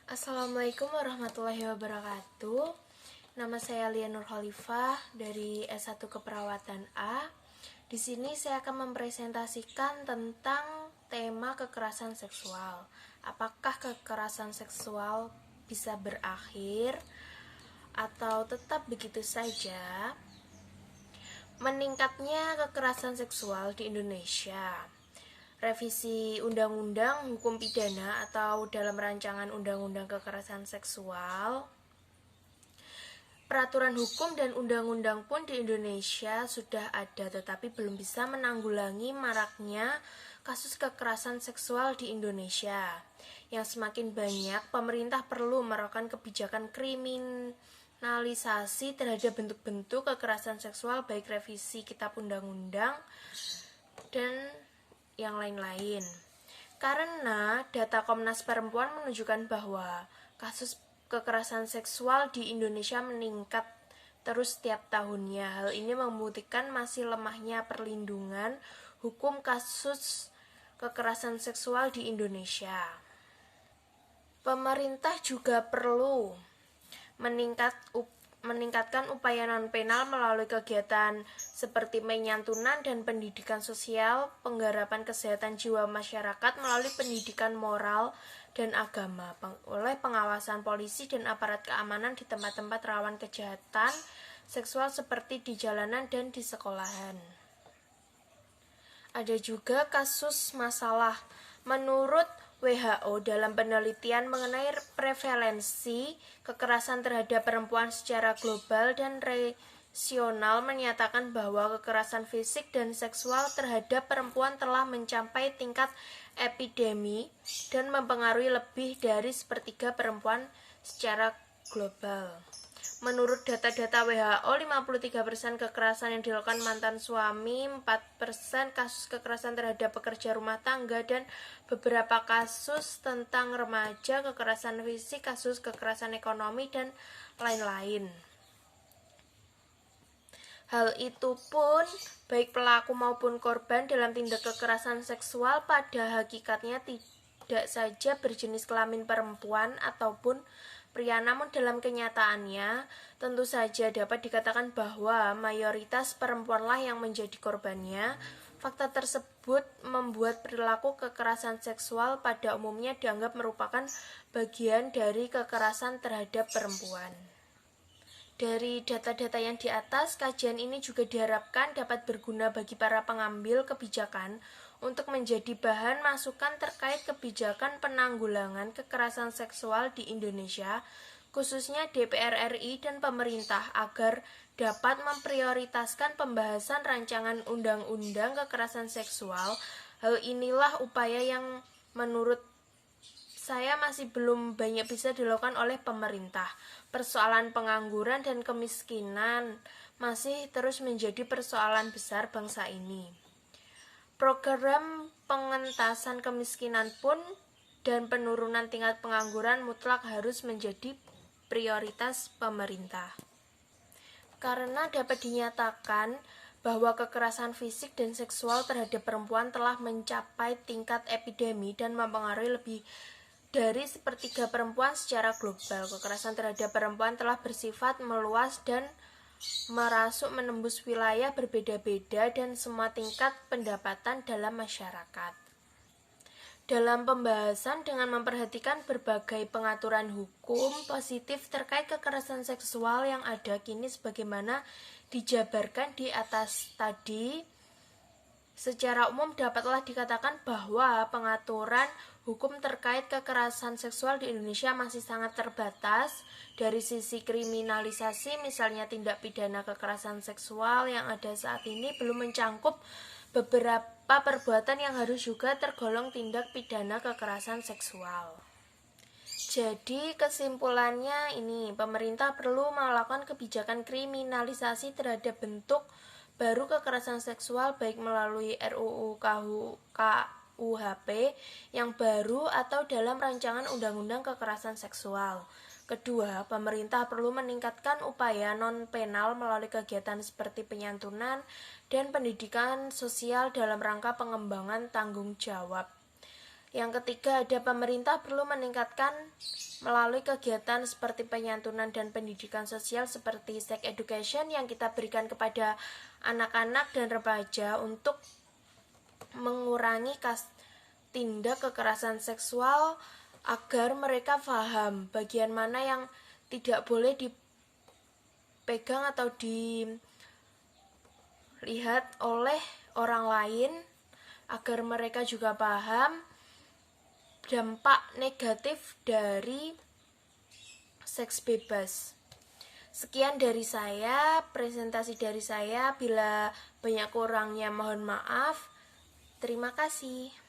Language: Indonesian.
Assalamualaikum warahmatullahi wabarakatuh. Nama saya Lia Nur Khalifah dari S1 Keperawatan A. Di sini saya akan mempresentasikan tentang tema kekerasan seksual. Apakah kekerasan seksual bisa berakhir atau tetap begitu saja? Meningkatnya kekerasan seksual di Indonesia. Revisi Undang-Undang Hukum Pidana atau dalam rancangan Undang-Undang Kekerasan Seksual. Peraturan hukum dan undang-undang pun di Indonesia sudah ada, tetapi belum bisa menanggulangi maraknya kasus kekerasan seksual di Indonesia. Yang semakin banyak, pemerintah perlu melakukan kebijakan kriminalisasi terhadap bentuk-bentuk kekerasan seksual, baik revisi kitab undang-undang dan yang lain-lain. Karena data Komnas Perempuan menunjukkan bahwa kasus kekerasan seksual di Indonesia meningkat terus setiap tahunnya. Hal ini membuktikan masih lemahnya perlindungan hukum kasus kekerasan seksual di Indonesia. Pemerintah juga perlu meningkatkan upaya non-penal melalui kegiatan seperti penyantunan dan pendidikan sosial, penggarapan kesehatan jiwa masyarakat melalui pendidikan moral dan agama, oleh pengawasan polisi dan aparat keamanan di tempat-tempat rawan kejahatan seksual seperti di jalanan dan di sekolahan. Ada juga kasus masalah. Menurut WHO dalam penelitian mengenai prevalensi kekerasan terhadap perempuan secara global dan regional menyatakan bahwa kekerasan fisik dan seksual terhadap perempuan telah mencapai tingkat epidemi dan mempengaruhi lebih dari sepertiga perempuan secara global. Menurut data-data WHO, 53% kekerasan yang dilakukan mantan suami, 4% kasus kekerasan terhadap pekerja rumah tangga, dan beberapa kasus tentang remaja, kekerasan fisik, kasus kekerasan ekonomi, dan lain-lain. Hal itu pun, baik pelaku maupun korban dalam tindak kekerasan seksual pada hakikatnya tidak saja berjenis kelamin perempuan ataupun pria, namun dalam kenyataannya tentu saja dapat dikatakan bahwa mayoritas perempuanlah yang menjadi korbannya. Fakta tersebut membuat perilaku kekerasan seksual pada umumnya dianggap merupakan bagian dari kekerasan terhadap perempuan. Dari data-data yang di atas, kajian ini juga diharapkan dapat berguna bagi para pengambil kebijakan untuk menjadi bahan masukan terkait kebijakan penanggulangan kekerasan seksual di Indonesia, khususnya DPR RI dan pemerintah, agar dapat memprioritaskan pembahasan rancangan undang-undang kekerasan seksual. Hal inilah upaya yang menurut saya masih belum banyak bisa dilakukan oleh pemerintah. Persoalan pengangguran dan kemiskinan masih terus menjadi persoalan besar bangsa ini. Program pengentasan kemiskinan pun dan penurunan tingkat pengangguran mutlak harus menjadi prioritas pemerintah. Karena dapat dinyatakan bahwa kekerasan fisik dan seksual terhadap perempuan telah mencapai tingkat epidemi dan mempengaruhi lebih dari sepertiga perempuan secara global. Kekerasan terhadap perempuan telah bersifat meluas dan merasuk menembus wilayah berbeda-beda dan semua tingkat pendapatan dalam masyarakat. Dalam pembahasan dengan memperhatikan berbagai pengaturan hukum positif terkait kekerasan seksual yang ada kini sebagaimana dijabarkan di atas tadi, secara umum dapatlah dikatakan bahwa pengaturan hukum terkait kekerasan seksual di Indonesia masih sangat terbatas. Dari sisi kriminalisasi, misalnya tindak pidana kekerasan seksual yang ada saat ini belum mencangkup beberapa perbuatan yang harus juga tergolong tindak pidana kekerasan seksual. Jadi kesimpulannya ini, pemerintah perlu melakukan kebijakan kriminalisasi terhadap bentuk baru kekerasan seksual baik melalui RUU KUHP yang baru atau dalam rancangan undang-undang kekerasan seksual. Kedua, pemerintah perlu meningkatkan upaya non-penal melalui kegiatan seperti penyantunan dan pendidikan sosial dalam rangka pengembangan tanggung jawab. Yang ketiga, ada pemerintah perlu meningkatkan melalui kegiatan seperti penyantunan dan pendidikan sosial seperti sex education yang kita berikan kepada anak-anak dan remaja untuk mengurangi tindak kekerasan seksual agar mereka paham bagian mana yang tidak boleh dipegang atau dilihat oleh orang lain, agar mereka juga paham dampak negatif dari seks bebas. Sekian dari saya, presentasi dari saya. Bila banyak kurangnya mohon maaf. Terima kasih.